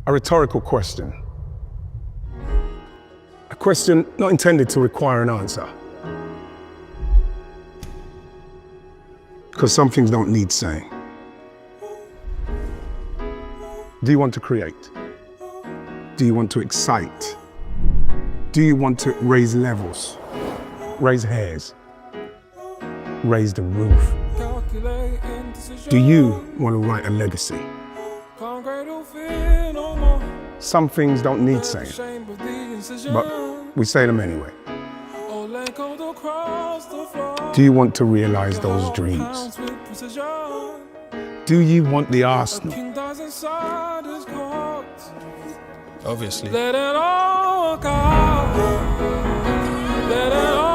A rhetorical question. A question not intended to require an answer. Because some things don't need saying. Do you want to create? Do you want to excite? Do you want to raise levels? Raise hairs? Raise the roof? Do you want to write a legacy? Some things don't need saying, but we say them anyway. Do you want to realize those dreams? Do you want the Arsenal? Obviously. Let it all go. Let it all